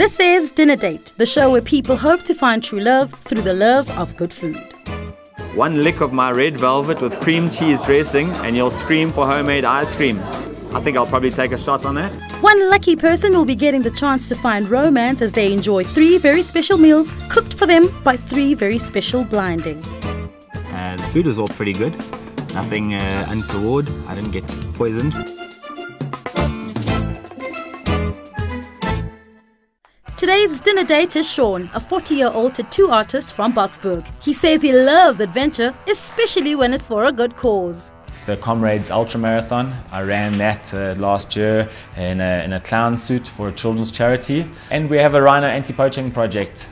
This is Dinner Date, the show where people hope to find true love through the love of good food. One lick of my red velvet with cream cheese dressing and you'll scream for homemade ice cream. I think I'll probably take a shot on that. One lucky person will be getting the chance to find romance as they enjoy 3 very special meals cooked for them by 3 very special blind dates. The food was all pretty good. Nothing untoward. I didn't get poisoned. Today's dinner date is Sean, a 40-year-old tattoo artist from Boksburg. He says he loves adventure, especially when it's for a good cause. The Comrades Ultra Marathon, I ran that last year in a clown suit for a children's charity. And we have a rhino anti-poaching project,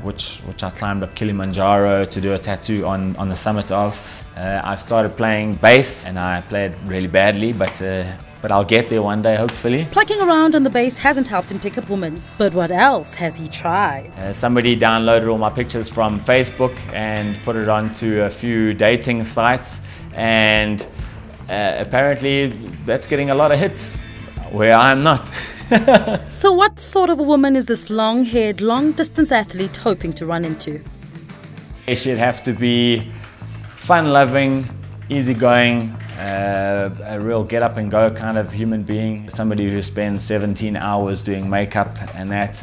which I climbed up Kilimanjaro to do a tattoo on the summit of. I've started playing bass and I played really badly, but I'll get there one day, hopefully. Plucking around on the bass hasn't helped him pick up women. But what else has he tried? Somebody downloaded all my pictures from Facebook and put it onto a few dating sites. And apparently that's getting a lot of hits, where I'm not. So what sort of a woman is this long-haired, long-distance athlete hoping to run into? She'd have to be fun-loving, easygoing, a real get-up-and-go kind of human being. Somebody who spends 17 hours doing makeup and that,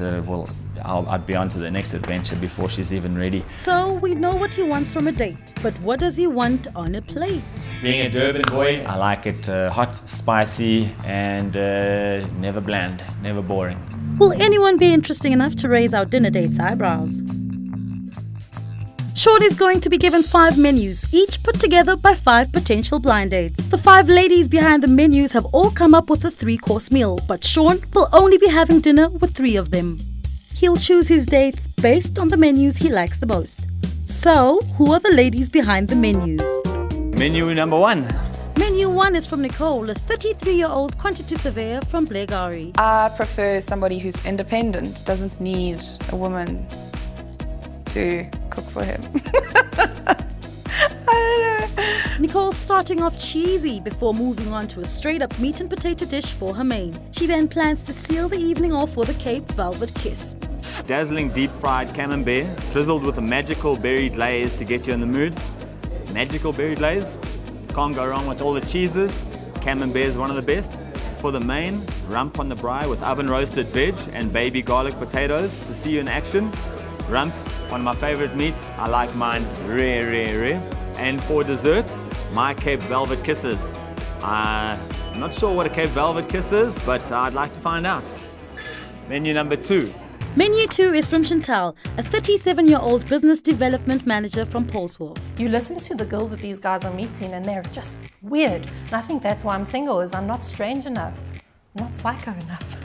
I'd be on to the next adventure before she's even ready. So we know what he wants from a date, but what does he want on a plate? Being a Durban boy, I like it hot, spicy, and never bland, never boring. Will anyone be interesting enough to raise our dinner date's eyebrows? Sean is going to be given 5 menus, each put together by 5 potential blind dates. The 5 ladies behind the menus have all come up with a 3-course meal, but Sean will only be having dinner with 3 of them. He'll choose his dates based on the menus he likes the most. So, who are the ladies behind the menus? Menu number 1. Menu 1 is from Nicole, a 33-year-old quantity surveyor from Blairgowrie. I prefer somebody who's independent, doesn't need a woman to cook for him. I don't know. Nicole's starting off cheesy before moving on to a straight-up meat and potato dish for her main. She then plans to seal the evening off with a Cape Velvet kiss. Dazzling deep-fried camembert, drizzled with a magical berry glaze to get you in the mood. Magical berry glaze? Can't go wrong with all the cheeses. Camembert is one of the best. For the main, rump on the braai with oven-roasted veg and baby garlic potatoes to see you in action. Rump, one of my favorite meats. I like mine rare, rare, rare. And for dessert, my Cape Velvet kisses. I'm not sure what a Cape Velvet kiss is, but I'd like to find out. Menu number 2. Menu 2 is from Chantal, a 37-year-old business development manager from Paulshof. You listen to the girls that these guys are meeting and they're just weird. And I think that's why I'm single, is I'm not strange enough. I'm not psycho enough.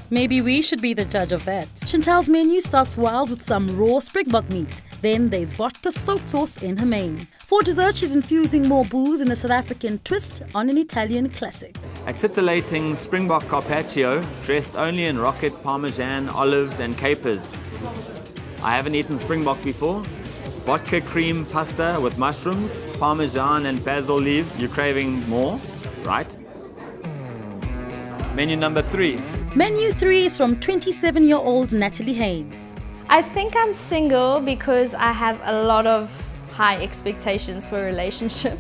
Maybe we should be the judge of that. Chantal's menu starts wild with some raw springbok meat. Then there's vodka soaked sauce in her main. For dessert, she's infusing more booze in a South African twist on an Italian classic. A titillating springbok carpaccio dressed only in rocket, parmesan, olives and capers. I haven't eaten springbok before. Vodka cream pasta with mushrooms, parmesan and basil leaves. You're craving more, right? Menu number 3. Menu 3 is from 27-year-old Natalie Haynes. I think I'm single because I have a lot of high expectations for a relationship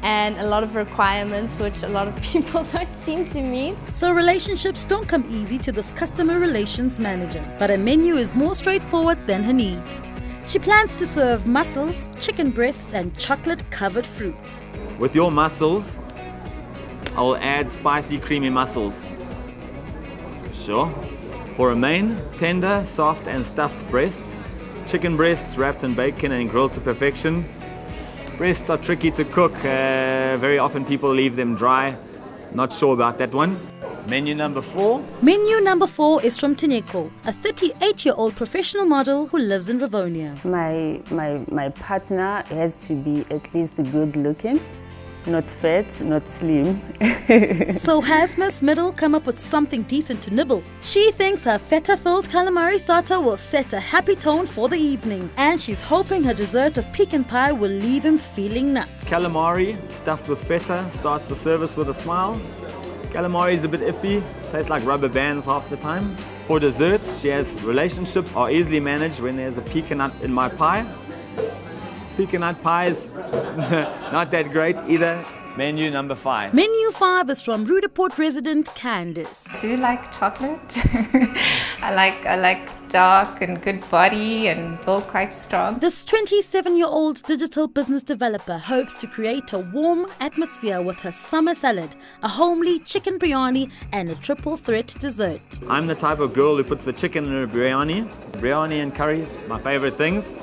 and a lot of requirements which a lot of people don't seem to meet. So relationships don't come easy to this customer relations manager, but her menu is more straightforward than her needs. She plans to serve mussels, chicken breasts and chocolate-covered fruit. With your mussels, I will add spicy creamy mussels. Sure. For a main, tender, soft and stuffed breasts. Chicken breasts wrapped in bacon and grilled to perfection. Breasts are tricky to cook. Very often people leave them dry. Not sure about that one. Menu number 4. Menu number 4 is from Tineko, a 38-year-old professional model who lives in Rivonia. My partner has to be at least good looking. Not fat, not slim. So has Miss Middle come up with something decent to nibble? She thinks her feta-filled calamari starter will set a happy tone for the evening, and she's hoping her dessert of pecan pie will leave him feeling nuts. Calamari stuffed with feta starts the service with a smile. Calamari is a bit iffy, tastes like rubber bands half the time. For dessert, she has relationships are easily managed when there's a pecan nut in my pie. Pecan nut pie is not that great either. Menu number 5. Menu 5 is from Rudaport resident Candice. I do like chocolate. I like dark and good body and built quite strong. This 27-year-old digital business developer hopes to create a warm atmosphere with her summer salad, a homely chicken biryani and a triple threat dessert. I'm the type of girl who puts the chicken in a biryani. Biryani and curry, my favorite things.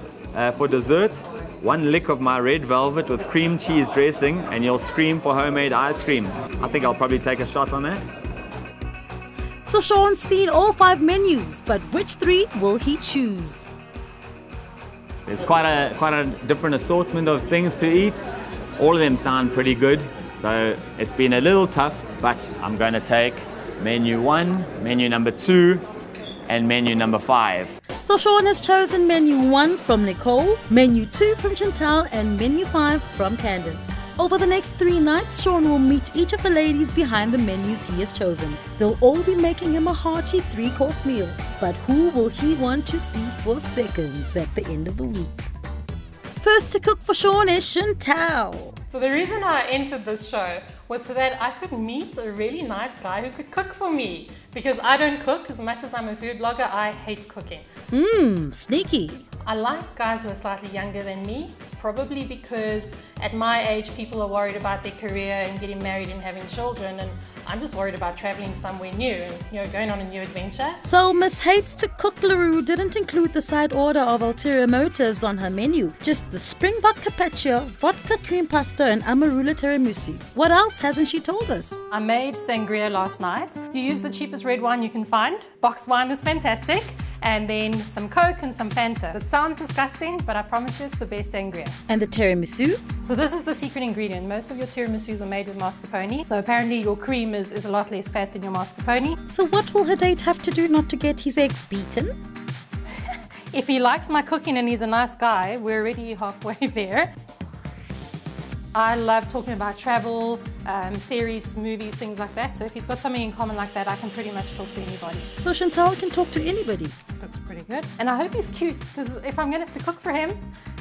For dessert, 1 lick of my red velvet with cream cheese dressing and you'll scream for homemade ice cream. I think I'll probably take a shot on that. So Sean's seen all 5 menus, but which 3 will he choose? There's quite a different assortment of things to eat. All of them sound pretty good, so it's been a little tough, but I'm going to take menu 1, menu number 2, and menu number 5. So Sean has chosen menu 1 from Nicole, menu 2 from Chantal, and menu 5 from Candice. Over the next 3 nights, Sean will meet each of the ladies behind the menus he has chosen. They'll all be making him a hearty 3-course meal. But who will he want to see for seconds at the end of the week? First to cook for Sean is Chantal. So the reason I entered this show was so that I could meet a really nice guy who could cook for me. Because I don't cook. As much as I'm a food blogger, I hate cooking. Sneaky. I like guys who are slightly younger than me, probably because at my age people are worried about their career and getting married and having children, and I'm just worried about traveling somewhere new and going on a new adventure. So Miss Hates to Cook LaRue didn't include the side order of ulterior motives on her menu, just the springbok carpaccio, vodka cream pasta and amarula tiramisu. What else hasn't she told us? I made sangria last night. You use the cheapest red wine you can find. Boxed wine is fantastic. And then some Coke and some Fanta. It sounds disgusting, but I promise you it's the best sangria. And the tiramisu? So this is the secret ingredient. Most of your tiramisus are made with mascarpone. So apparently your cream is a lot less fat than your mascarpone. So what will her date have to do not to get his eggs beaten? If he likes my cooking and he's a nice guy, we're already halfway there. I love talking about travel, series, movies, things like that. So if he's got something in common like that, I can pretty much talk to anybody. So Chantal can talk to anybody. Looks pretty good. And I hope he's cute, because if I'm going to have to cook for him,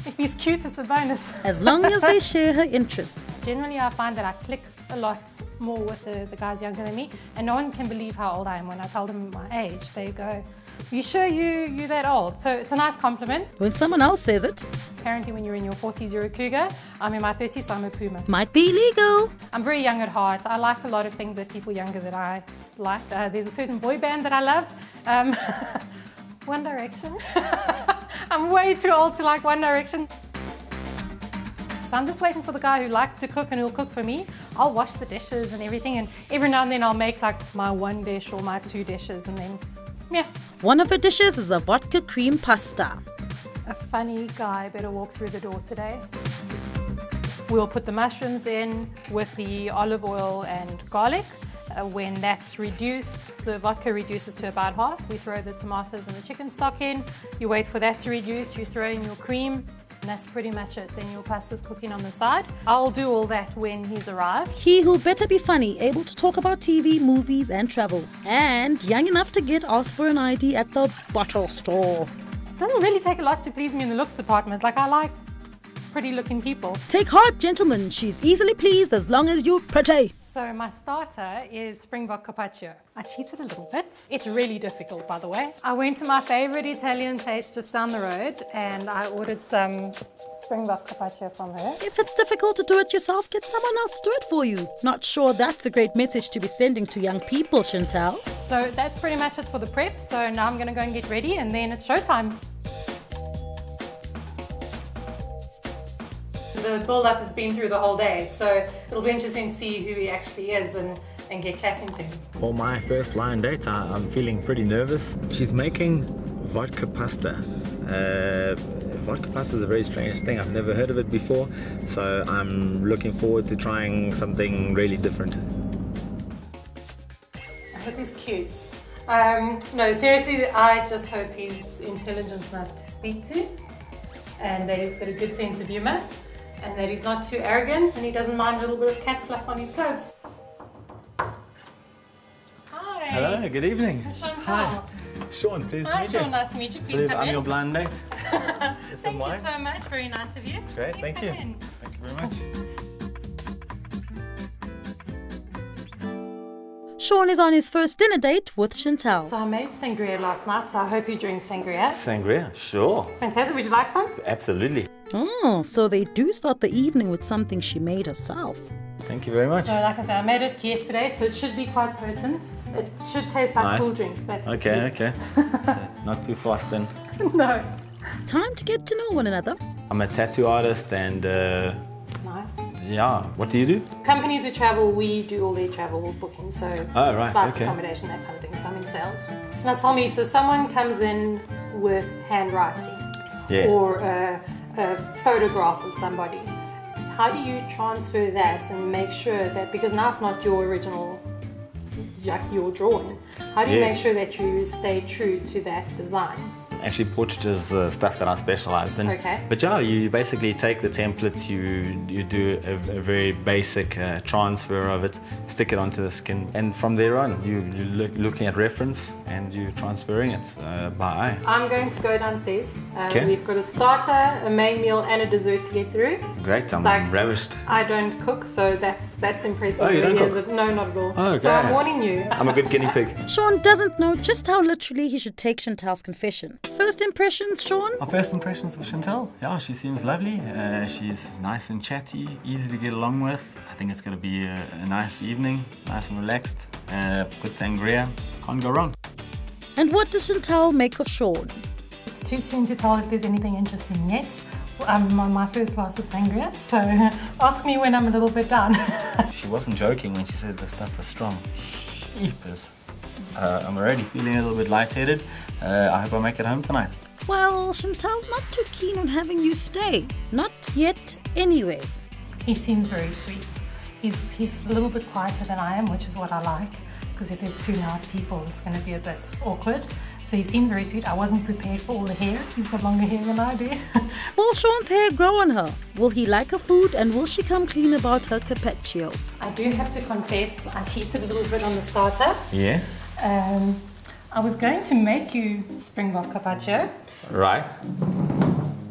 if he's cute, it's a bonus. As long as they share her interests. Generally, I find that I click a lot more with the guys younger than me, and no one can believe how old I am. When I tell them my age, they go, "You sure you're that old?" So it's a nice compliment. When someone else says it. Apparently when you're in your 40s, you're a cougar. I'm in my 30s, so I'm a puma. Might be illegal. I'm very young at heart. I like a lot of things that people younger than I like. There's a certain boy band that I love. One Direction. I'm way too old to like One Direction. So I'm just waiting for the guy who likes to cook and who'll cook for me. I'll wash the dishes and everything, and every now and then I'll make like my 1 dish or my 2 dishes, and then, yeah. One of her dishes is a vodka cream pasta. A funny guy better walk through the door today. We'll put the mushrooms in with the olive oil and garlic. When that's reduced, the vodka reduces to about half. We throw the tomatoes and the chicken stock in. You wait for that to reduce, you throw in your cream, and that's pretty much it. Then your pasta's cooking on the side. I'll do all that when he's arrived. He who'll better be funny, able to talk about TV, movies and travel. And young enough to get asked for an ID at the bottle store. It doesn't really take a lot to please me in the looks department. Like, I like pretty looking people. Take heart, gentlemen. She's easily pleased as long as you're pretty. So my starter is springbok carpaccio. I cheated a little bit. It's really difficult, by the way. I went to my favorite Italian place just down the road and I ordered some springbok carpaccio from her. If it's difficult to do it yourself, get someone else to do it for you. Not sure that's a great message to be sending to young people, Chantal. So that's pretty much it for the prep. So now I'm gonna go and get ready and then it's showtime. The build-up has been through the whole day, so it'll be interesting to see who he actually is and get chatting to him. For my first blind date, I'm feeling pretty nervous. She's making vodka pasta. Vodka pasta is a very strange thing. I've never heard of it before, so I'm looking forward to trying something really different. I hope he's cute. No, seriously, I just hope he's intelligent enough to speak to and that he's got a good sense of humor. And that he's not too arrogant and he doesn't mind a little bit of cat fluff on his clothes. Hi. Hello, good evening. Chantal. Hi. Sean, pleased to Hi, meet Sean. you. Nice to meet you. Please Believe come I'm in. your blind date. Thank you so much. Very nice of you. Great, Please thank come you. in. Thank you very much. Sean is on his first dinner date with Chantal. So I made sangria last night, so I hope you drink sangria. Sangria, sure. Fantastic. Would you like some? Absolutely. Oh, so they do start the evening with something she made herself. Thank you very much. So like I said, I made it yesterday, so it should be quite potent. It should taste like Nice. cool drink. That's the Okay, key. okay. So, not too fast then. No. Time to get to know one another. I'm a tattoo artist and Nice. yeah, what do you do? Companies who travel, we do all their travel booking, so Oh, right, flights, okay. accommodation, that kind of thing. So I'm in sales. So now tell me, so someone comes in with handwriting Yeah. or a photograph of somebody. How do you transfer that and make sure that, because now it's not your original, like your drawing, how do you Yeah. make sure that you stay true to that design? Actually, portrait is the stuff that I specialize in. Okay. But yeah, you basically take the template, you do a very basic transfer of it, stick it onto the skin, and from there on, you're looking at reference and you're transferring it by eye. I'm going to go downstairs. Okay. We've got a starter, a main meal, and a dessert to get through. Great, I'm Like- ravished. I don't cook, so that's impressive. Oh, you don't really, cook? is it? No, not at all. Oh, So okay. I'm warning you. I'm a good guinea pig. Sean doesn't know just how literally he should take Chantal's confession. First impressions, Sean? My first impressions of Chantal, yeah, she seems lovely. She's nice and chatty, easy to get along with. I think it's going to be a nice evening, nice and relaxed. Good sangria, can't go wrong. And what does Chantal make of Sean? It's too soon to tell if there's anything interesting yet. I'm on my first glass of sangria, so ask me when I'm a little bit down. She wasn't joking when she said the stuff was strong. Sheepers. I'm already feeling a little bit lightheaded. I hope I make it home tonight. Well, Chantal's not too keen on having you stay. Not yet, anyway. He seems very sweet. He's a little bit quieter than I am, which is what I like, because if there's two loud people, it's going to be a bit awkward. So he seemed very sweet. I wasn't prepared for all the hair. He's got longer hair than I do. Will Sean's hair grow on her? Will he like her food and will she come clean about her carpaccio? I do have to confess, I cheated a little bit on the starter. Yeah? I was going to make you springbok carpaccio, Right.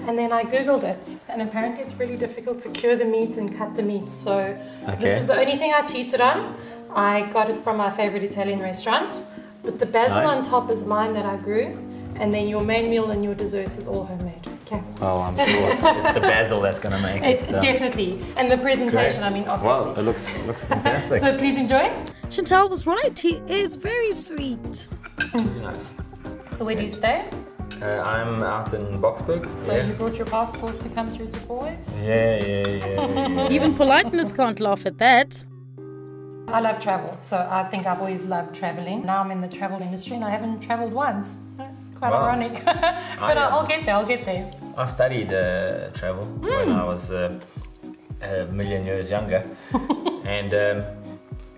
and then I googled it, and apparently it's really difficult to cure the meat and cut the meat. So this Okay. is the only thing I cheated on. I got it from my favorite Italian restaurant, but the basil Nice. on top is mine that I grew, and then your main meal and your dessert is all homemade. Okay. Oh, I'm sure it's the basil that's going to make It it. definitely, and the presentation. Great. I mean, obviously. Wow, it looks fantastic. So please enjoy. Chantal was right, he is very sweet. Nice. So where do you stay? I'm out in Boksburg. So you brought your passport to come through to Boys? Yeah. Even politeness can't laugh at that. I love travel, so I think I've always loved traveling. Now I'm in the travel industry and I haven't traveled once. Quite Wow. ironic. But I'll get there. I studied travel when I was a million years younger. And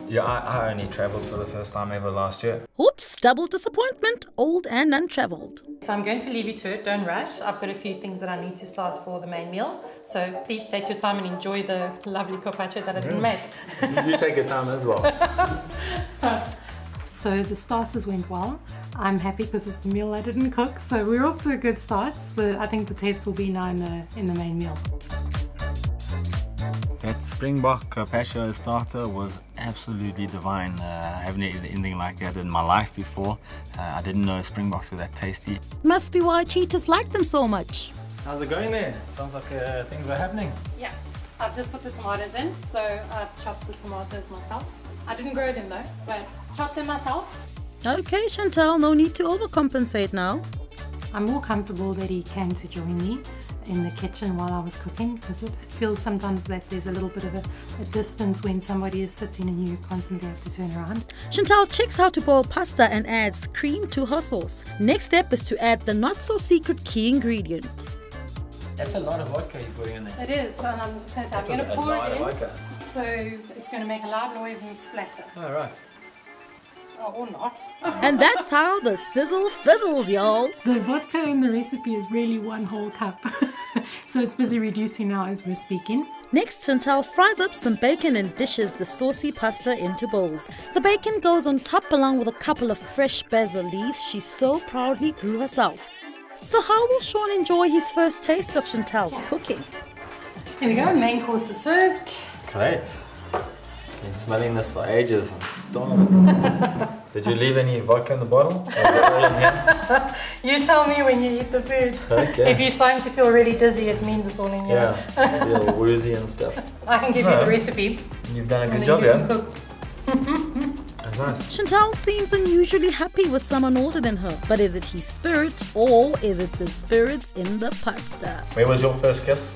yeah, I only traveled for the first time ever last year. Oops, double disappointment, old and untravelled. So I'm going to leave you to it, don't rush. I've got a few things that I need to start for the main meal. So please take your time and enjoy the lovely carpaccio that I didn't make. You take your time as well. So the starters went well. I'm happy because it's the meal I didn't cook. So we're off to a good start. I think the taste will be now in the main meal. That Springbok carpaccio starter was absolutely divine. I haven't eaten anything like that in my life before. I didn't know Springboks were that tasty. Must be why cheaters like them so much. How's it going there? Sounds like things are happening. Yeah, I've just put the tomatoes in. So I've chopped the tomatoes myself. I didn't grow them though, but chopped them myself. Okay, Chantal, no need to overcompensate now. I'm more comfortable that he came to join me in the kitchen while I was cooking, because it feels sometimes that there's a little bit of a distance when somebody is sitting and you constantly have to turn around. Chantal checks how to boil pasta and adds cream to her sauce. Next step is to add the not-so-secret key ingredient. That's a lot of vodka you're putting in there. It is, and I'm just going to say, I'm going to pour it in, so it's going to make a loud noise and splatter. Oh, right. Oh, or not. And that's how the sizzle fizzles, y'all. The vodka in the recipe is really one whole cup, so it's busy reducing now as we're speaking. Next, Chantal fries up some bacon and dishes the saucy pasta into bowls. The bacon goes on top along with a couple of fresh basil leaves she so proudly grew herself. So how will Sean enjoy his first taste of Chantal's cooking? Here we go, main course is served. Great. Been smelling this for ages. I'm starving. Did you leave any vodka in the bottle? Or is it all in here? You tell me when you eat the food. Okay. If you're starting to feel really dizzy, it means it's all in here. Yeah, I feel woozy and stuff. I can give you the recipe. You've done a good and job, then you yeah? can cook. That's nice. Chantal seems unusually happy with someone older than her, but is it his spirit or is it the spirits in the pasta? Where was your first kiss?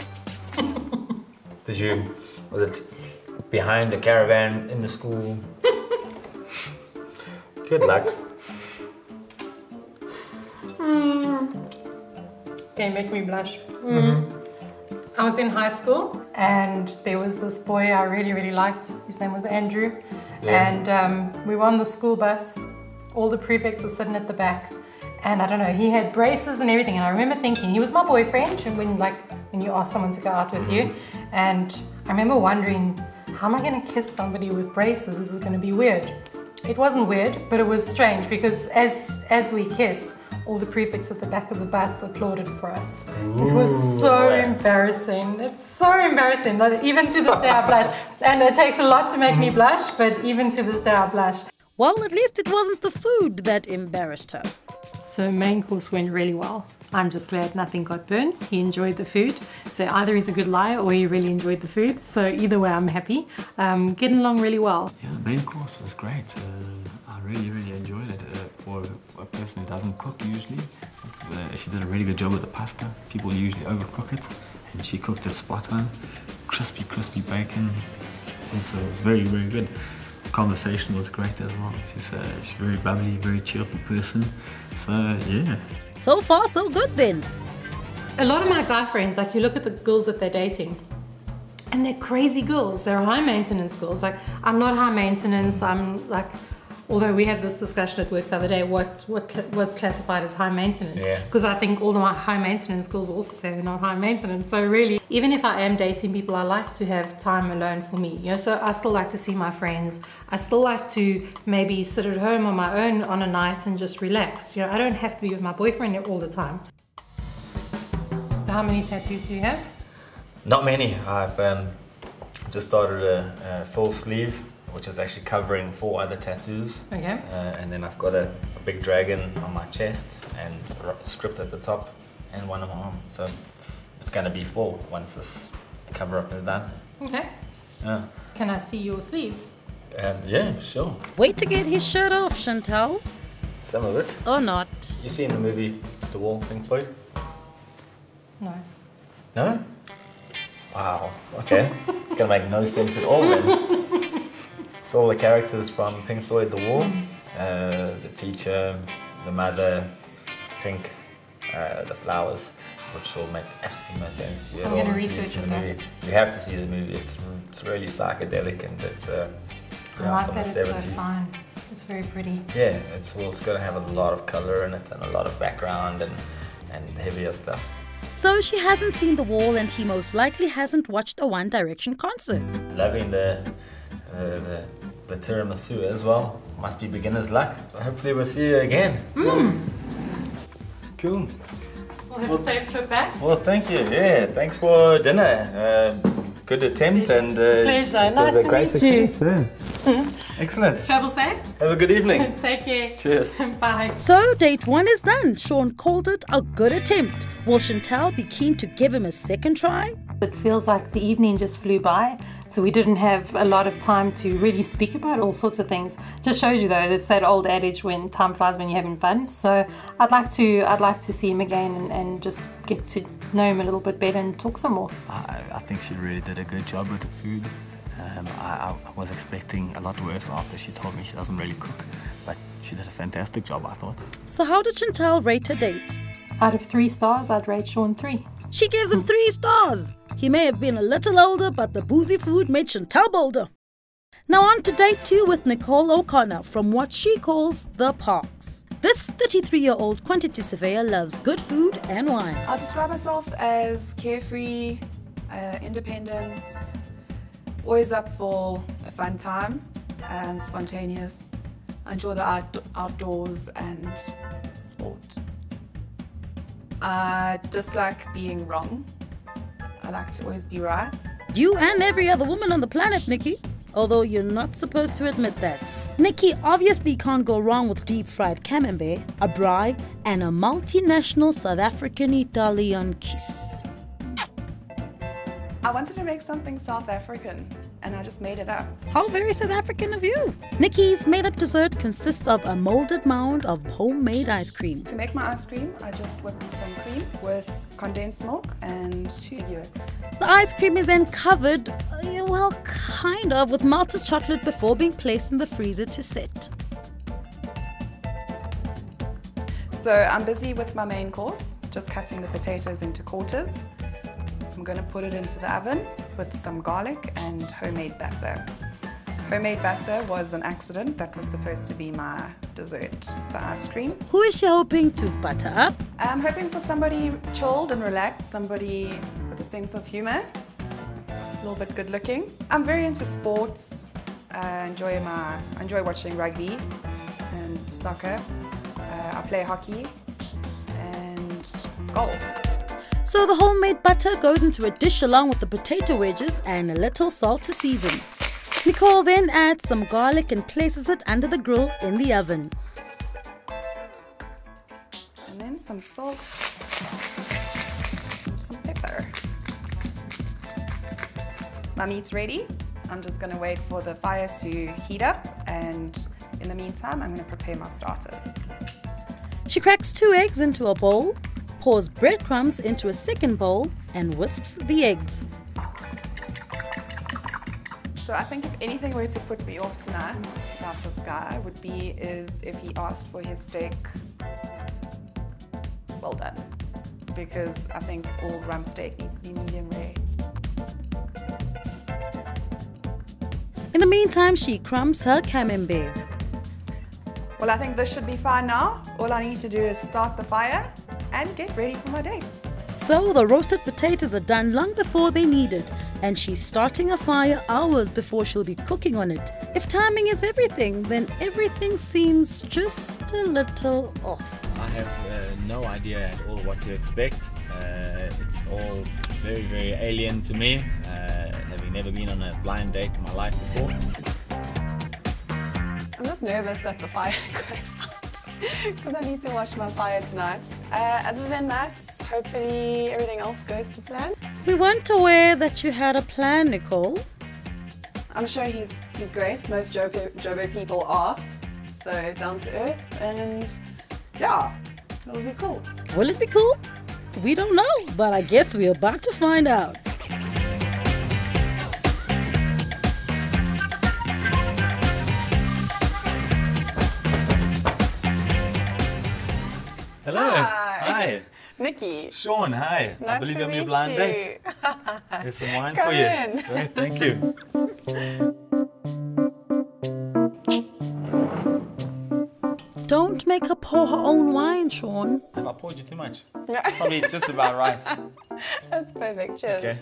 Was it behind a caravan in the school? Good luck. Okay, make me blush. I was in high school and there was this boy I really liked. His name was Andrew. Yeah. And we were on the school bus. All the prefects were sitting at the back. And I don't know, he had braces and everything. And I remember thinking, he was my boyfriend when you ask someone to go out with you. And I remember wondering, how am I going to kiss somebody with braces? This is going to be weird. It wasn't weird, but it was strange because as we kissed, all the prefects at the back of the bus applauded for us. It was so embarrassing. It's so embarrassing that even to this day I blush. And it takes a lot to make me blush, but even to this day I blush. Well, at least it wasn't the food that embarrassed her. So main course went really well. I'm just glad nothing got burnt. He enjoyed the food. So either he's a good liar or he really enjoyed the food. So either way, I'm happy. Getting along really well. Yeah, the main course was great. I really enjoyed it. For a person who doesn't cook usually, she did a really good job with the pasta. People usually overcook it, and she cooked it spot on. Crispy bacon. It was very good. The conversation was great as well. She's a very bubbly, very cheerful person. So yeah. So far, so good then. A lot of my guy friends, like you look at the girls that they're dating, and they're crazy girls. They're high maintenance girls. Like I'm not high maintenance. I'm like, although we had this discussion at work the other day, what's classified as high maintenance? Because I think all the high maintenance girls will also say they're not high maintenance. So really, even if I am dating people, I like to have time alone for me. You know, so I still like to see my friends. I still like to maybe sit at home on my own on a night and just relax. You know, I don't have to be with my boyfriend all the time. So how many tattoos do you have? Not many. I've just started a full sleeve, which is actually covering 4 other tattoos. Okay. And then I've got a big dragon on my chest and a script at the top and one on my arm. So it's going to be 4 once this cover-up is done. Okay. Yeah. Can I see your sleeve? Yeah, sure. Wait to get his shirt off, Chantal. Some of it. Or not. You seen the movie The Wall, Pink Floyd? No. No? Wow, okay. It's going to make no sense at all then. It's all the characters from Pink Floyd, The Wall. The teacher, the mother, Pink, the flowers, which will make absolutely no sense to you at all. I'm going to research the movie. You have to see the movie. It's really psychedelic and it's I like from that the it's 70s. so fine. It's very pretty. Yeah, it's going to have a lot of color in it and a lot of background and heavier stuff. So she hasn't seen The Wall and he most likely hasn't watched a One Direction concert. Loving the tiramisu as well. Must be beginner's luck. Hopefully we'll see you again. Cool. We'll have a safe trip back. Well, thank you. Yeah, thanks for dinner. Good attempt and pleasure. Nice to meet you. Excellent. Travel safe. Have a good evening. Take care. Cheers. Bye. So date 1 is done. Sean called it a good attempt. Will Chantal be keen to give him a second try? It feels like the evening just flew by. So we didn't have a lot of time to really speak about all sorts of things. Just shows you though, it's that old adage when time flies when you're having fun. So I'd like to see him again and just get to know him a little bit better and talk some more. I think she really did a good job with the food. I was expecting a lot worse after she told me she doesn't really cook, but she did a fantastic job, I thought. So how did Chantal rate her date? Out of 3 stars, I'd rate Sean 3. She gives him 3 stars. He may have been a little older, but the boozy food made Chantal bolder. Now on to date 2 with Nicole O'Connor from what she calls the Parks. This 33-year-old quantity surveyor loves good food and wine. I'll describe myself as carefree, Independent, always up for a fun time, spontaneous, enjoy the outdoors and sport. I dislike being wrong. I like to always be right. You and every other woman on the planet, Nikki. Although you're not supposed to admit that. Nikki obviously can't go wrong with deep-fried camembert, a braai, and a multinational South African Italian kiss. I wanted to make something South African, and I just made it up. How very South African of you! Nikki's made-up dessert consists of a molded mound of homemade ice cream. To make my ice cream, I just whipped some cream with condensed milk and 2 yolks. The ice cream is then covered, well, kind of, with melted chocolate before being placed in the freezer to set. So I'm busy with my main course, just cutting the potatoes into quarters. I'm going to put it into the oven with some garlic and homemade batter. Homemade batter was an accident. That was supposed to be my dessert, the ice cream. Who is she hoping to butter up? I'm hoping for somebody chilled and relaxed, somebody with a sense of humor, a little bit good looking. I'm very into sports. I enjoy watching rugby and soccer. I play hockey and golf. So the homemade butter goes into a dish along with the potato wedges and a little salt to season. Nicole then adds some garlic and places it under the grill in the oven. And then some salt, some pepper. My meat's ready. I'm just going to wait for the fire to heat up, and in the meantime I'm going to prepare my starter. She cracks 2 eggs into a bowl, pours breadcrumbs into a second bowl and whisks the eggs. So I think if anything were to put me off tonight about this guy is if he asked for his steak well done, because I think all rump steak needs to be medium rare. In the meantime, she crumbs her camembert. Well, I think this should be fine now. All I need to do is start the fire and get ready for my dates. So the roasted potatoes are done long before they need it, and she's starting a fire hours before she'll be cooking on it. If timing is everything, then everything seems just a little off. I have no idea at all what to expect. It's all very, very alien to me, having never been on a blind date in my life before. I'm just nervous that the fire goes out because I need to watch my fire tonight. Other than that, hopefully everything else goes to plan. We weren't aware that you had a plan, Nicole. I'm sure he's great. Most Joburg people are. So down to earth, and yeah, it'll be cool. Will it be cool? We don't know, but I guess we're about to find out. Hello. Hi. Nikki. Sean, hi. Nice I believe to you're on your meet blind you. date. There's some wine Come for you. in. Great, thank you. Don't make her pour her own wine, Sean. Have I poured you too much? Probably just about right. That's perfect. Cheers. Okay.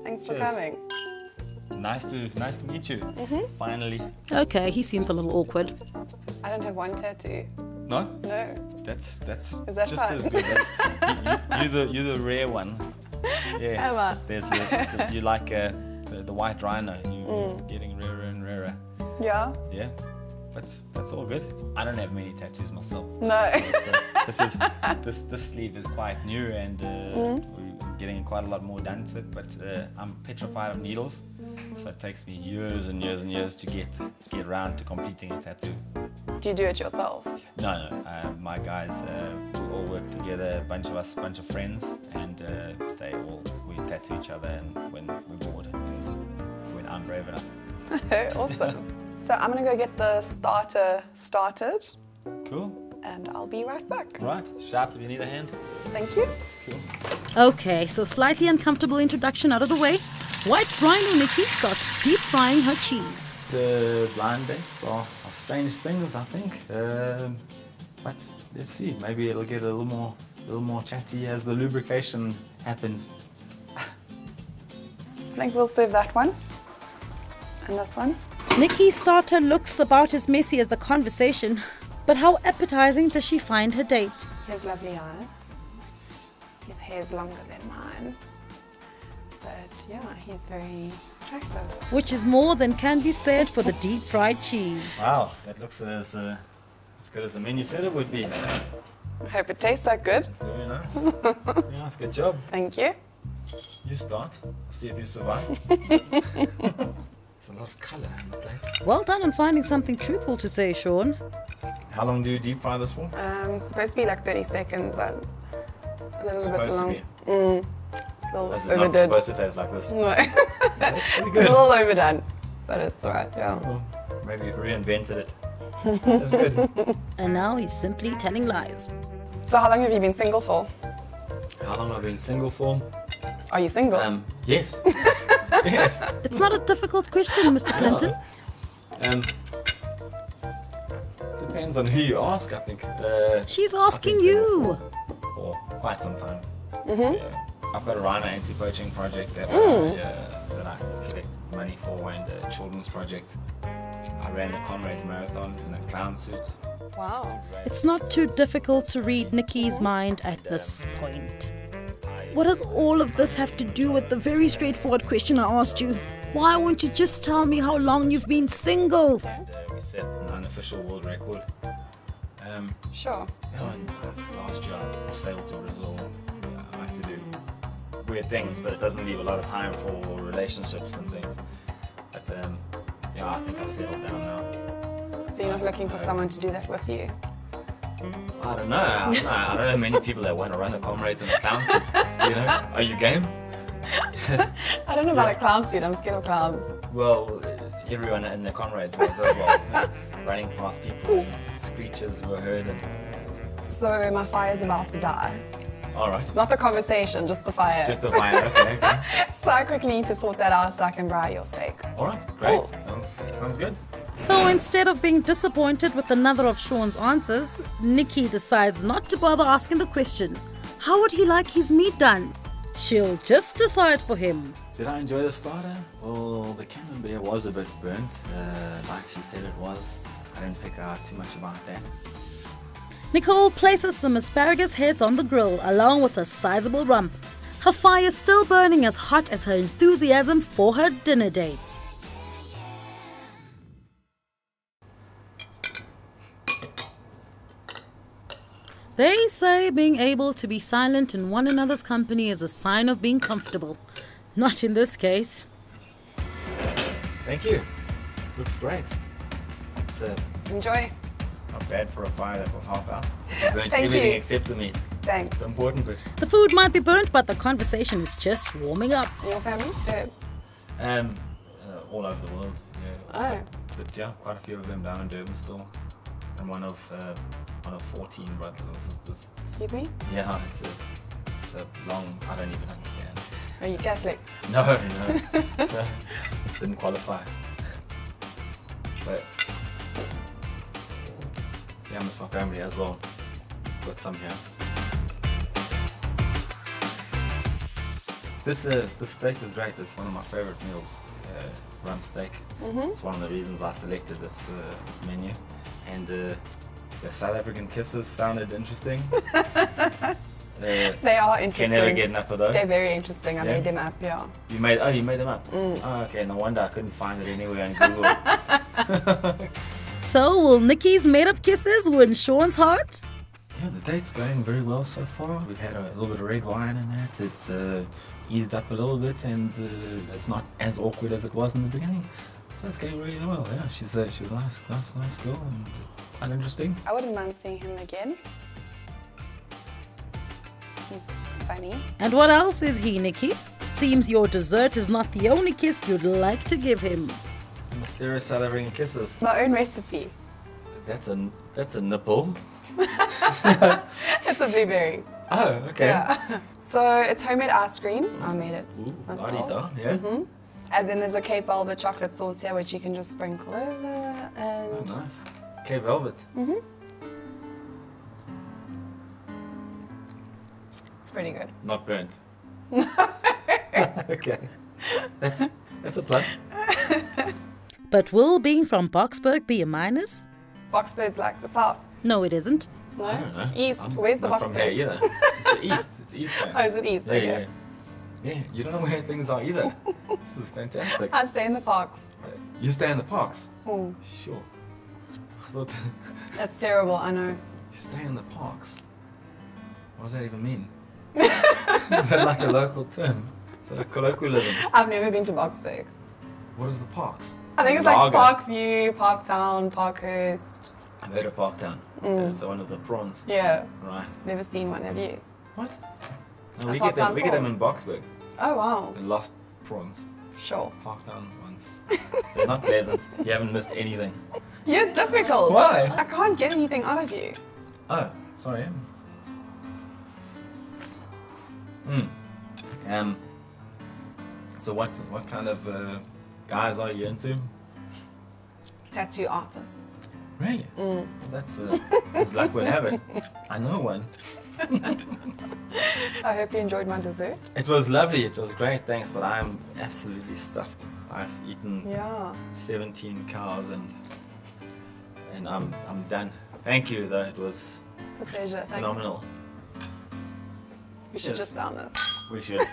Thanks Cheers. for coming. Nice to meet you. Finally. Okay, he seems a little awkward. I don't have one tattoo. Not? No. That's Is that just fun? as good. You're the rare one. Yeah. Am I? There's you like the white rhino. You're getting rarer and rarer. Yeah. Yeah. That's all good. I don't have many tattoos myself. No. This sleeve is quite new, and we're getting quite a lot more done to it. But I'm petrified of needles, so it takes me years and years and years to get around to completing a tattoo. Do you do it yourself? No. My guys, we all work together, a bunch of friends, and we tattoo each other, and when we're bored, and when I'm brave enough. Awesome. So I'm gonna go get the starter started, Cool. and I'll be right back. Right. Shout if you need a hand. Thank you. Cool. Okay, so slightly uncomfortable introduction out of the way. White Rhino Nikki starts deep frying her cheese. The blind dates are strange things, I think. But let's see. Maybe it'll get a little more chatty as the lubrication happens. I think we'll serve that one. And this one. Nikki's starter looks about as messy as the conversation, but how appetizing does she find her date? He has lovely eyes. His hair is longer than mine. But yeah, he's very attractive. Which is more than can be said for the deep fried cheese. Wow, that looks as good as the menu said it would be. I hope it tastes that good. Very nice. Very nice, good job. Thank you. You start. See if you survive. It's a lot of colour on the plate. Well done on finding something truthful to say, Sean. How long do you deep fry this for? It's supposed to be like 30 seconds. A little bit Supposed long. to be. A little Is it not overdone. supposed to taste like this? No. That's pretty A good. little overdone, but it's alright, yeah. Well, maybe you've reinvented it. That's good. And now he's simply telling lies. So how long have you been single for? How long have I been single for? Are you single? Yes. Yes. It's not a difficult question, Mr. Clinton. Depends on who you ask, I think. She's asking you. For quite some time. Yeah. I've got a rhino anti-poaching project that I collect money for, and a children's project. I ran the Comrades Marathon in a clown suit. Wow. It's not too difficult to read Nikki's mind at this point. What does all of this have to do with the very straightforward question I asked you? Why won't you just tell me how long you've been single? We set an unofficial world record. Sure. Last year I sailed to Brazil. I like to do weird things, but it doesn't leave a lot of time for relationships and things. But yeah, I think I've settled down now. So you're not looking for someone to do that with you? I don't know. I don't know many people that want to run the Comrades in a clown suit. You know? Are you game? I don't know about a clown suit. I'm scared of clowns. Well, everyone in the Comrades was as well. You know, running past people, screeches were heard. And... So my fire's about to die. All right. Not the conversation, just the fire. Just the fire, okay. So I quickly need to sort that out so I can fry your steak. All right, great. Cool. Sounds good. So instead of being disappointed with another of Sean's answers, Nikki decides not to bother asking the question, how would he like his meat done? She'll just decide for him. Did I enjoy the starter? Well, the camembert was a bit burnt, like she said it was. I didn't pick out too much about that. Nicole places some asparagus heads on the grill along with a sizable rump. Her fire still burning as hot as her enthusiasm for her dinner date. They say being able to be silent in one another's company is a sign of being comfortable. Not in this case. Thank you. Looks great. It's Enjoy. not bad for a fire that was half out. Burnt Thank everything you. except the meat. Thanks. It's an important bit. The food might be burnt, but the conversation is just warming up. And your family? Derbs. All over the world. Yeah. Oh. But yeah, quite a few of them down in Durban still. And one of 14 brothers and sisters. Excuse me? Yeah, it's a long, I don't even understand. Are you Catholic? No. Didn't qualify. But yeah, I miss my family as well. Got some here. This steak is great. It's one of my favorite meals. Rump steak. It's one of the reasons I selected this menu. And the South African kisses sounded interesting. They are interesting. Can never get enough of those. They're very interesting. I made them up, yeah. You made them up? Oh, okay, no wonder I couldn't find it anywhere on Google. So, will Nikki's made-up kisses win Sean's heart? Yeah, the date's going very well so far. We've had a little bit of red wine in that. It's eased up a little bit, and it's not as awkward as it was in the beginning. So it's going really well. Yeah, she was a nice girl and quite interesting. I wouldn't mind seeing him again. He's funny. And what else is he, Nikki? Seems your dessert is not the only kiss you'd like to give him. The mysterious South African kisses. My own recipe. That's a nipple. It's a blueberry. Oh, okay. Yeah. So it's homemade ice cream. I made it myself. La-di-da, yeah. And then there's a Cape Velvet chocolate sauce here, which you can just sprinkle over. And Oh, nice. Cape Velvet. it's pretty good. Not burnt. Okay. That's a plus. But will being from Boksburg be a minus? Boksburg's like the south. No, it isn't. No? I don't know. East. Where's the not from here Boksburg? either. It's the east. It's east. Oh, is it east? Yeah, Okay. yeah. You don't know where things are either. This is fantastic. I stay in the parks. You stay in the parks? Mm. Sure. I thought That's terrible, I know. you stay in the parks. What does that even mean? Is that like a local term? Is that a colloquialism? I've never been to Boksburg. What is the parks? I think it's like Parkview, Parktown, Parkhurst. I've heard of Parktown. It's one of the prawns. Yeah. Right. Never seen one, have you? What? No, A we get them. Parktown We get them prawn. in Boksburg. Oh, wow. The lost prawns. Sure. Parktown ones. They're not pleasant. You haven't missed anything. You're difficult. Why? I can't get anything out of you. Oh, sorry. So what kind of guys are you into? Tattoo artists. Really? That's luck we'll have it. I know one. I hope you enjoyed my dessert. It was lovely. It was great. Thanks, but I'm absolutely stuffed. I've eaten Yeah. 17 cows and I'm done. Thank you though. It was It's a pleasure. Thanks. phenomenal. We should just down this. We should.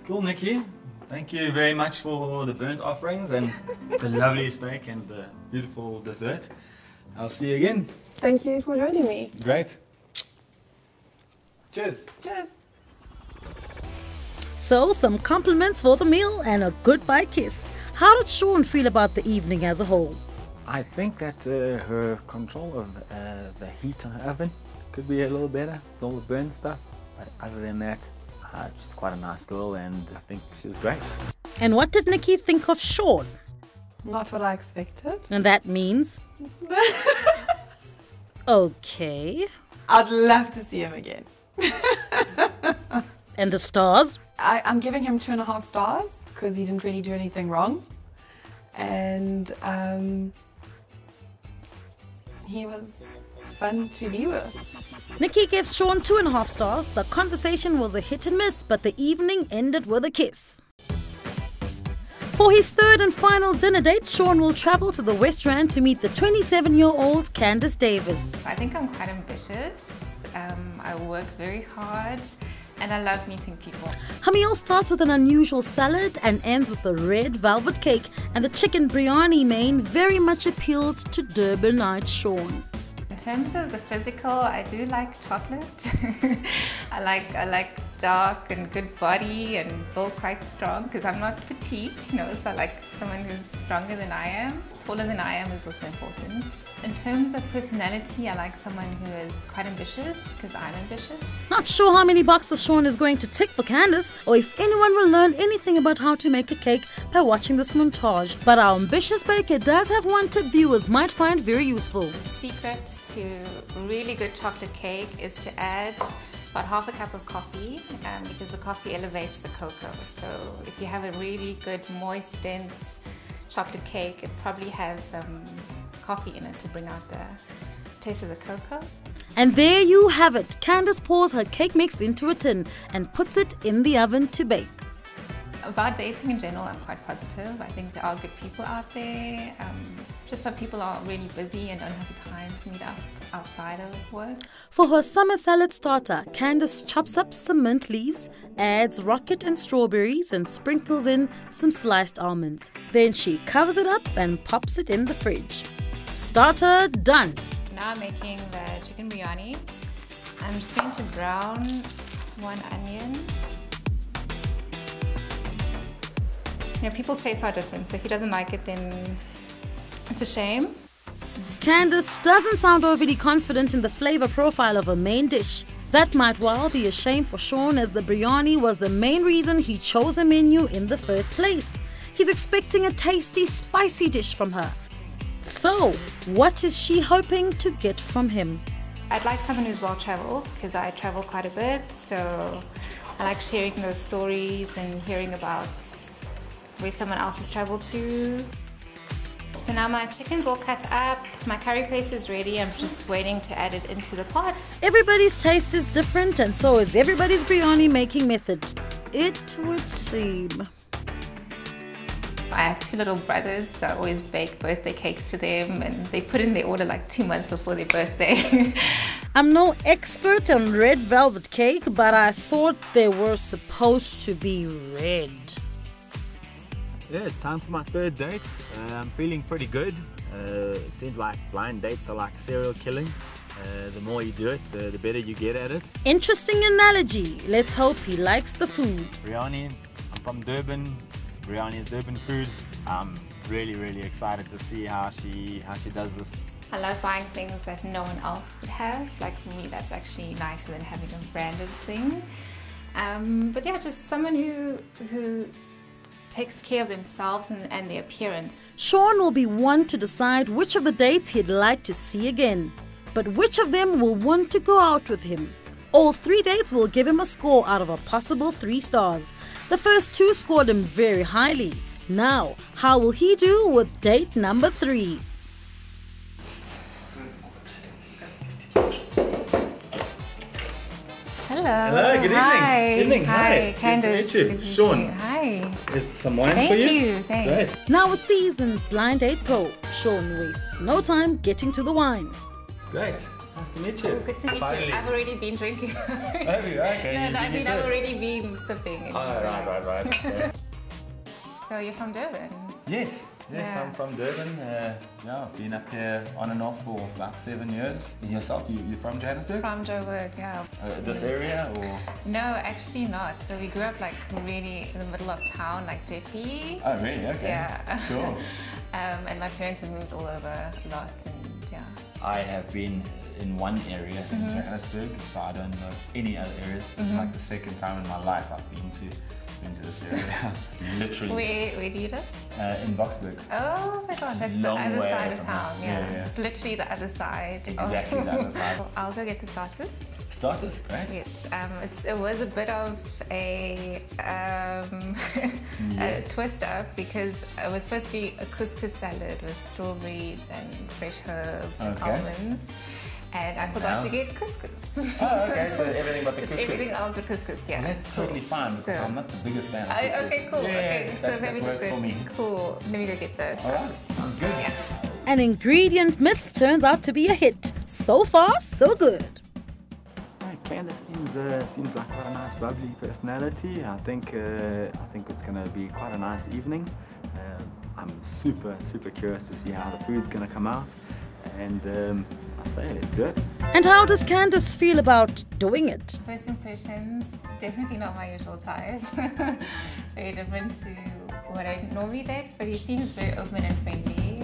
Cool, Nikki. Thank you very much for the burnt offerings and the lovely steak and the beautiful dessert. I'll see you again. Thank you for joining me. Great. Cheers. Cheers. So, some compliments for the meal and a goodbye kiss. How did Sean feel about the evening as a whole? I think that her control of the heat on the oven could be a little better with all the burn stuff. But other than that, she's quite a nice girl and I think she was great. And what did Nikki think of Sean? Not what I expected. And that means? Okay. I'd love to see him again. And the stars? I'm giving him 2.5 stars because he didn't really do anything wrong. And he was fun to be with. Nikki gives Sean 2.5 stars. The conversation was a hit and miss, but the evening ended with a kiss. For his third and final dinner date, Sean will travel to the West Rand to meet the 27-year-old Candice Davis. I think I'm quite ambitious. I work very hard and I love meeting people. Her meal starts with an unusual salad and ends with the red velvet cake, and the chicken biryani main very much appealed to Durbanite Sean. In terms of the physical, I do like chocolate. I like dark and good body and built quite strong because I'm not petite, you know, so I like someone who's stronger than I am. Taller than I am is also important. In terms of personality, I like someone who is quite ambitious because I'm ambitious. Not sure how many boxes Sean is going to tick for Candice, or if anyone will learn anything about how to make a cake by watching this montage. But our ambitious baker does have one tip viewers might find very useful. The secret to really good chocolate cake is to add about half a cup of coffee because the coffee elevates the cocoa. So if you have a really good, moist, dense chocolate cake, it probably has some coffee in it to bring out the taste of the cocoa. And there you have it. Candice pours her cake mix into a tin and puts it in the oven to bake. About dating in general, I'm quite positive. I think there are good people out there. Just some people are really busy and don't have the time to meet up outside of work. For her summer salad starter, Candice chops up some mint leaves, adds rocket and strawberries, and sprinkles in some sliced almonds. Then she covers it up and pops it in the fridge. Starter done. Now I'm making the chicken biryani. I'm just going to brown one onion. You know, people's tastes are different, so if he doesn't like it, then it's a shame. Candice doesn't sound overly confident in the flavor profile of her main dish. That might well be a shame for Sean, as the biryani was the main reason he chose a menu in the first place. He's expecting a tasty, spicy dish from her. So, what is she hoping to get from him? I'd like someone who's well-traveled, because I travel quite a bit, so I like sharing those stories and hearing about where someone else has traveled to. So now my chicken's all cut up, my curry paste is ready, I'm just waiting to add it into the pots. Everybody's taste is different, and so is everybody's biryani making method, it would seem. I have 2 little brothers, so I always bake birthday cakes for them, and they put in their order like 2 months before their birthday. I'm no expert on red velvet cake, but I thought they were supposed to be red. Yeah, it's time for my 3rd date. I'm feeling pretty good. It seems like blind dates are like serial killing. The more you do it, the better you get at it. Interesting analogy. Let's hope he likes the food. Biryani, I'm from Durban. Biryani is Durban food. I'm really excited to see how she does this. I love buying things that no one else would have. Like for me, that's actually nicer than having a branded thing. But yeah, just someone who takes care of themselves and their appearance. Sean will be one to decide which of the dates he'd like to see again. But which of them will want to go out with him? All 3 dates will give him a score out of a possible 3 stars. The first 2 scored him very highly. Now, how will he do with date number 3? Hello. Hello, good evening. Hi. Good evening. Hi, Candice. Nice to meet you. Good to meet Sean. you. Hi. It's some wine Thank for you. you. Thanks. Great. Now a seasoned blind date pro, Sean wastes no time getting to the wine. Great. Nice to meet you. Oh, good to meet Finally. you. I've already been drinking. Have you? Okay. No, you I beat mean it. I've already been sipping. Oh, right. Yeah. So you're from Durban? Yes, Yeah. I'm from Durban. Yeah, I've been up here on and off for about 7 years. And yourself, you're from Johannesburg? From Joburg, yeah. This area, or? No, actually not. So we grew up like really in the middle of town, like Jeppe. Oh, really? Okay. Yeah. Cool. And my parents have moved all over a lot, and yeah. I have been in one area in Johannesburg, so I don't know any other areas. It's like the 2nd time in my life I've been to this area. Literally. Where do you live? In Boksburg. Oh my gosh, that's the Long other way side of from town. here. Yeah. Yeah. It's literally the other side. Exactly the other side. I'll go get the starters. Starters, great. Yes, it was a bit of a twist up because it was supposed to be a couscous salad with strawberries and fresh herbs and almonds. And I forgot to get couscous. Oh, okay, so everything but the It's couscous. everything else but couscous, yeah. Well, that's totally fine because So- I'm not the biggest fan of couscous. Okay, cool. Yeah, Okay, so that maybe works that's for me. good. Cool. Let me go get the All right, starters. sounds good. Yeah. An ingredient miss turns out to be a hit. So far, so good. Right, Candice seems like quite a nice, bubbly personality. I think it's going to be quite a nice evening. I'm super curious to see how the food's going to come out. And I say let's do it. And how does Candice feel about doing it? First impressions, definitely not my usual type. Very different to what I normally date, but he seems very open and friendly.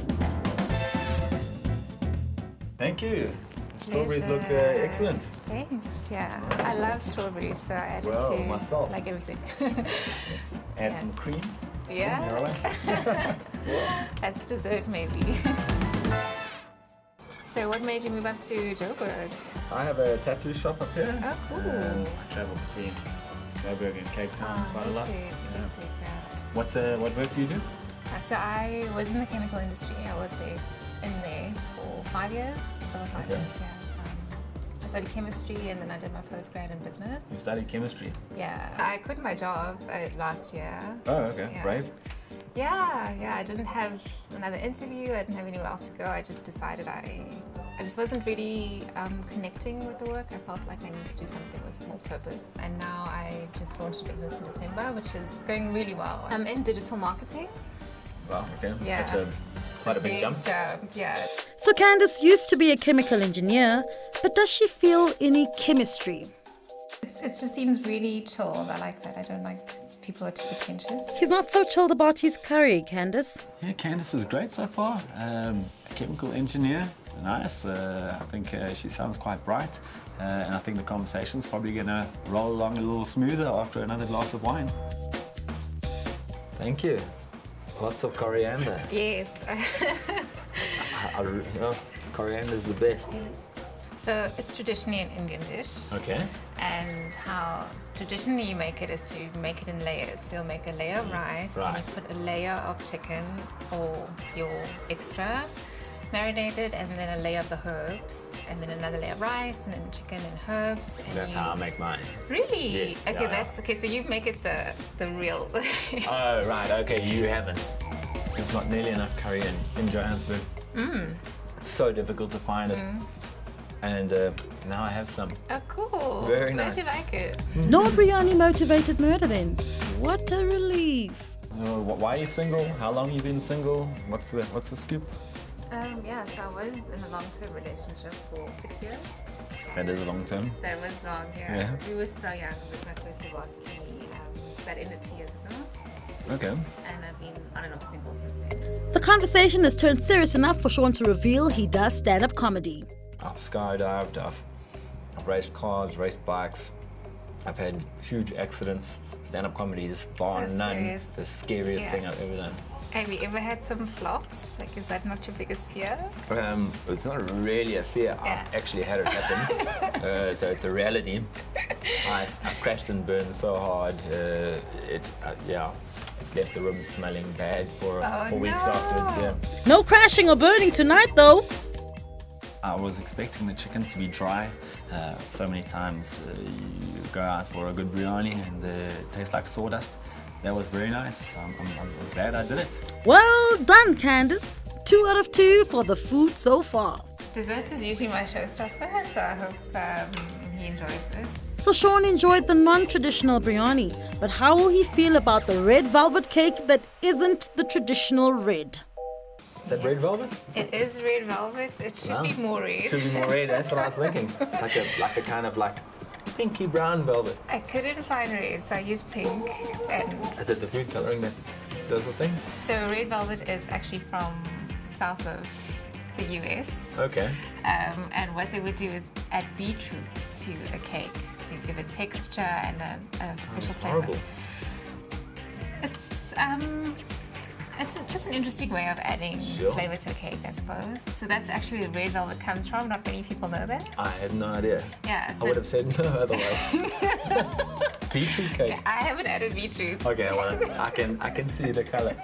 Thank you. The strawberries look Pleasure. excellent. Thanks, yeah. I love strawberries, so I added Well, to myself. like everything. Yes. Add Yeah. some cream. Yeah, Caramel. that's dessert maybe. So what made you move up to Joburg? I have a tattoo shop up here. Oh, cool. I travel between Joburg and Cape Town quite a lot. hectic, Yeah. hectic, yeah. What work do you do? So I was in the chemical industry. I worked in there for 5 years, over 5 Okay. years, yeah. I studied chemistry and then I did my postgrad in business. You studied chemistry. Yeah, I quit my job last year. Oh, okay. Yeah. Brave. Yeah, I didn't have another interview. I didn't have anywhere else to go. I just decided I just wasn't really connecting with the work. I felt like I need to do something with more purpose. And now I just launched a business in December, which is going really well. I'm in digital marketing. Wow, okay. Yeah. That's quite a big jump. Yeah. So Candice used to be a chemical engineer, but does she feel any chemistry? It just seems really chill. I like that. I don't like people who are too pretentious. He's not so chilled about his curry, Candice. Yeah, Candice is great so far. A chemical engineer, nice. I think she sounds quite bright. And I think the conversation's probably going to roll along a little smoother after another glass of wine. Thank you. Lots of coriander. Yes. Coriander is the best. So it's traditionally an Indian dish. Okay. And how traditionally you make it is to make it in layers. So you'll make a layer of rice, and you put a layer of chicken or your extra marinated, and then a layer of the herbs, and then another layer of rice, and then chicken and herbs. And that's how I make mine. Really? Yes. Okay, that's okay. So you make it the real. Oh right, okay. You haven't. There's not nearly enough curry in Johannesburg. It's so difficult to find it. And now I have some. Oh, cool. Very nice. Glad you like it. No biryani motivated murder then. What a relief. Why are you single? How long you been single? What's the scoop? Yeah, so I was in a long-term relationship for 6 years. That is a long term. That was long, yeah. We were so young. It was my first varsity. That ended 2 years ago. Okay. And I've been on and off single since then. The conversation has turned serious enough for Sean to reveal he does stand-up comedy. I've skydived, I've raced cars, raced bikes. I've had huge accidents. Stand-up comedy is bar none. It's the scariest thing I've ever done. Have you ever had some flops? Like, is that not your biggest fear? It's not really a fear. I've actually had it happen. So it's a reality. I've crashed and burned so hard. It's left the room smelling bad for weeks afterwards. Yeah. No crashing or burning tonight though. I was expecting the chicken to be dry. So many times you go out for a good biryani and it tastes like sawdust. That was very nice. I'm glad I did it. Well done, Candice. 2 out of 2 for the food so far. Dessert is usually my showstopper, so I hope he enjoys this. So Sean enjoyed the non-traditional biryani, but how will he feel about the red velvet cake that isn't the traditional red? Is that red velvet? It is red velvet. It should be more red. It should be more red. That's what I was thinking. Like a kind of like pinky brown velvet. I couldn't find red, so I used pink. And is it the food coloring that does the thing? So red velvet is actually from south of the US. Okay. And what they would do is add beetroot to a cake to give it texture and a special flavor. Horrible. It's just an interesting way of adding flavor to a cake, I suppose. So that's actually where red velvet comes from. Not many people know that. I had no idea. Yeah. So I would have said no otherwise. Beetroot cake. I haven't added beetroot. Okay, well, I can see the color.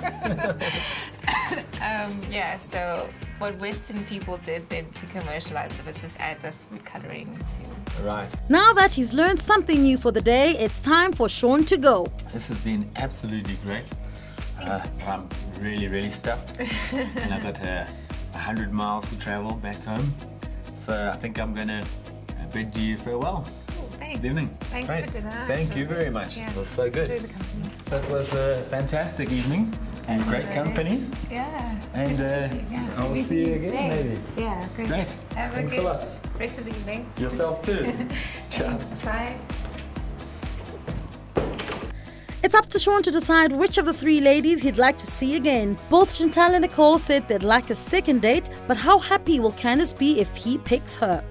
Yeah. So what Western people did then to commercialize it was just add the food coloring to. Right. Now that he's learned something new for the day, it's time for Sean to go. This has been absolutely great. I'm really stuffed. And I've got 100 miles to travel back home. So I think I'm going to bid you farewell. Thanks. Good evening. Thanks for dinner. Thank you very much. Yeah. It was so good. Enjoy the company. That was a fantastic evening. And great company. Yeah. And I will see you again maybe. Yeah, great. Great. Have a Thanks good a lot. rest of the evening. Yourself too. Ciao. Bye. It's up to Sean to decide which of the 3 ladies he'd like to see again. Both Chantal and Nicole said they'd like a second date, but how happy will Candice be if he picks her?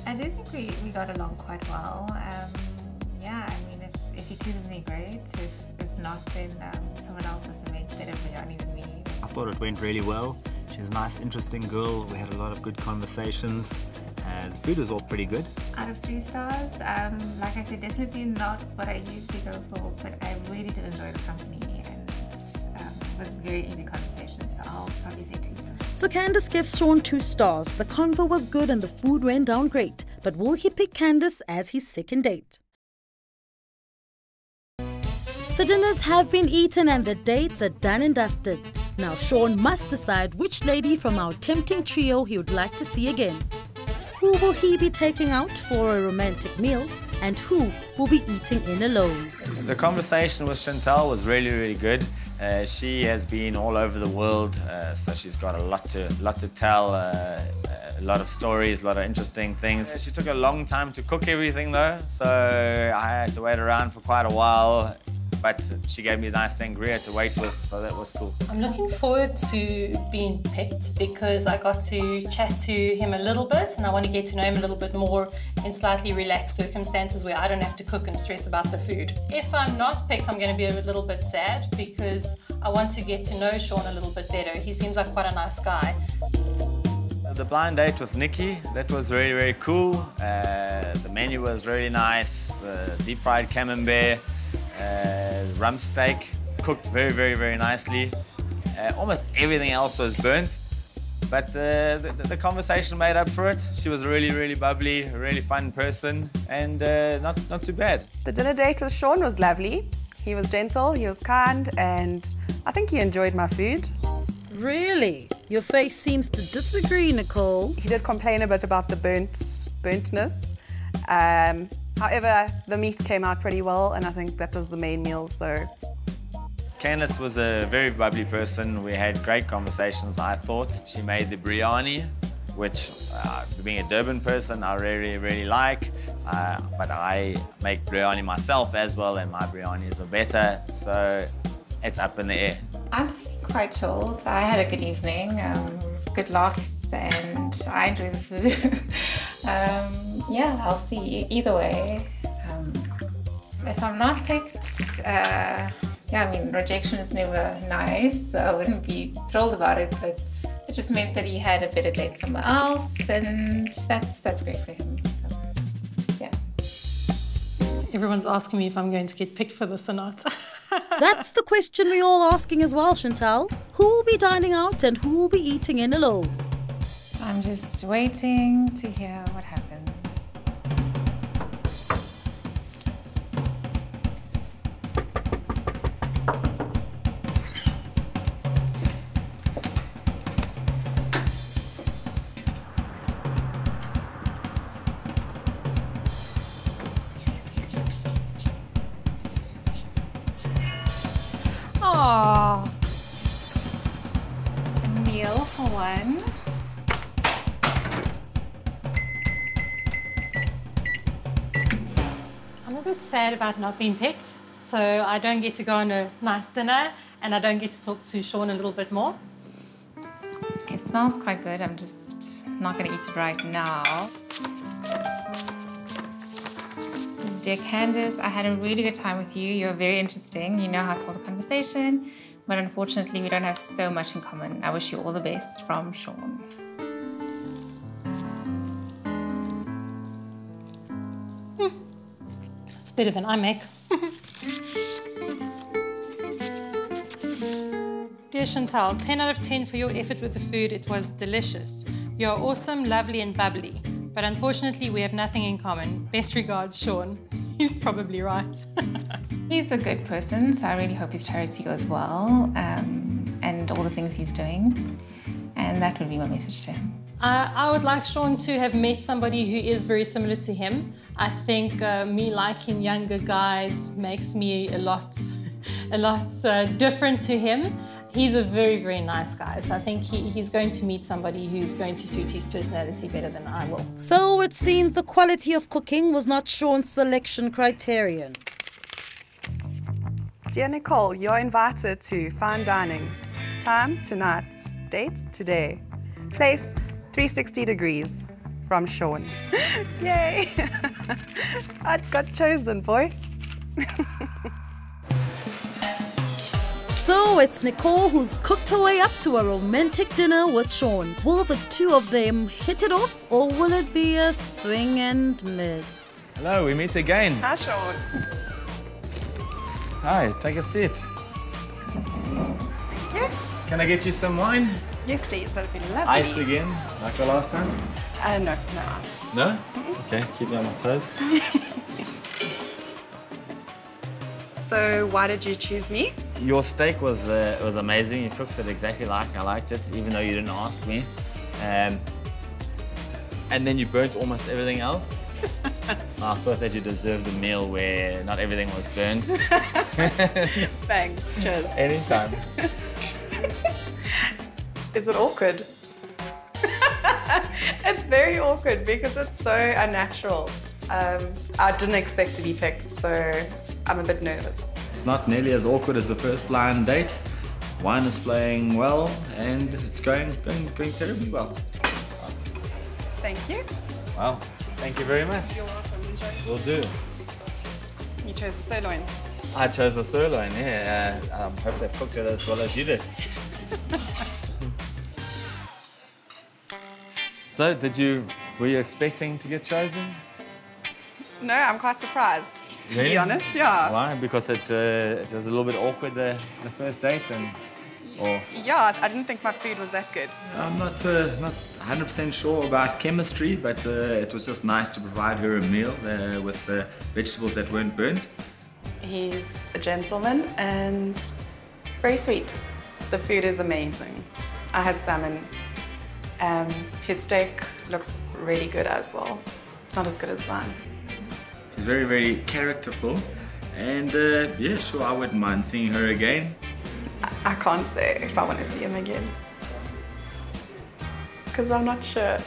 I do think we got along quite well. Yeah, I mean, if he chooses me, great. If not, then someone else must have made better biryani than me. I thought it went really well. She's a nice, interesting girl. We had a lot of good conversations. The food was all pretty good. Out of 3 stars, like I said, definitely not what I usually go for, but I really did enjoy the company and it was a very easy conversation, so I'll probably say 2 stars. So Candice gives Sean 2 stars. The convo was good and the food went down great. But will he pick Candice as his second date? The dinners have been eaten and the dates are done and dusted. Now Sean must decide which lady from our tempting trio he would like to see again. Who will he be taking out for a romantic meal and who will be eating in alone? The conversation with Chantal was really good. She has been all over the world, so she's got a lot to tell, a lot of stories, a lot of interesting things. She took a long time to cook everything though, so I had to wait around for quite a while. But she gave me a nice sangria to wait with, so that was cool. I'm looking forward to being picked because I got to chat to him a little bit and I want to get to know him a little bit more in slightly relaxed circumstances where I don't have to cook and stress about the food. If I'm not picked, I'm going to be a little bit sad because I want to get to know Sean a little bit better. He seems like quite a nice guy. The blind date with Nikki, that was really, very cool. The menu was really nice. The deep fried camembert, rump steak, cooked very, very, very nicely. Almost everything else was burnt. But the conversation made up for it. She was really, really bubbly, a really fun person, and not too bad. The dinner date with Sean was lovely. He was gentle, he was kind, and I think he enjoyed my food. Really? Your face seems to disagree, Nicole. He did complain a bit about the burntness. However, the meat came out pretty well, and I think that was the main meal, so. Candice was a very bubbly person. We had great conversations, I thought. She made the biryani, which, being a Durban person, I really, really like. But I make biryani myself as well, and my biryanis are better, so it's up in the air. I'm quite chilled. I had a good evening. It was good laughs, and I enjoy the food. Yeah, I'll see either way. If I'm not picked, yeah, I mean, rejection is never nice, so I wouldn't be thrilled about it, but it just meant that he had a better date somewhere else, and that's great for him, so, yeah. Everyone's asking me if I'm going to get picked for this or not. That's the question we're all asking as well, Chantal. Who will be dining out and who will be eating in alone? So I'm just waiting to hear what happens. Aww. A meal for one. I'm a bit sad about not being picked, so I don't get to go on a nice dinner and I don't get to talk to Sean a little bit more. Okay, it smells quite good. I'm just not gonna eat it right now. Dear Candice, I had a really good time with you. You're very interesting. You know how to hold a conversation, but unfortunately we don't have so much in common. I wish you all the best, from Sean. It's better than I make. Dear Chantal, 10 out of 10 for your effort with the food. It was delicious. You are awesome, lovely and bubbly. But unfortunately, we have nothing in common. Best regards, Sean. He's probably right. He's a good person, so I really hope his charity goes well, and all the things he's doing. And that would be my message to him. I would like Sean to have met somebody who is very similar to him. I think me liking younger guys makes me a lot different to him. He's a very, very nice guy, so I think he's going to meet somebody who's going to suit his personality better than I will. So it seems the quality of cooking was not Sean's selection criterion. Dear Nicole, you're invited to fine dining. Time tonight, date today. Place 360 degrees, from Sean. Yay! I got chosen, boy. So it's Nicole who's cooked her way up to a romantic dinner with Sean. Will the two of them hit it off, or will it be a swing and miss? Hello, we meet again. Hi, Sean. Hi, take a seat. Thank you. Can I get you some wine? Yes, please. That'd be lovely. Ice again, like the last time? No, no ice. No? Okay, keep me on my toes. So, why did you choose me? Your steak was amazing. You cooked it exactly like I liked it, even though you didn't ask me. And then you burnt almost everything else. So I thought that you deserved a meal where not everything was burnt. Thanks. Cheers. Anytime. Is it awkward? It's very awkward because it's so unnatural. I didn't expect to be picked, so I'm a bit nervous. It's not nearly as awkward as the first blind date. Wine is playing well, and it's going terribly well. Thank you. Wow, thank you very much. You're welcome. Enjoy. Will do. You chose the sirloin. I chose the sirloin, yeah. I hope they've cooked it as well as you did. So, were you expecting to get chosen? No, I'm quite surprised, to Really? be honest, yeah. Why? Because it was a little bit awkward the first date, or Yeah, I didn't think my food was that good. I'm not 100% sure about chemistry, but it was just nice to provide her a meal with vegetables that weren't burnt. He's a gentleman and very sweet. The food is amazing. I had salmon. His steak looks really good as well. Not as good as mine. She's very, very characterful, and yeah, sure, I wouldn't mind seeing her again. I can't say if I want to see him again. Because I'm not sure.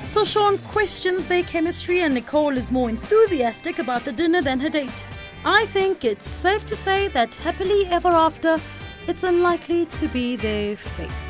So Sean questions their chemistry and Nicole is more enthusiastic about the dinner than her date. I think it's safe to say that happily ever after, it's unlikely to be their fate.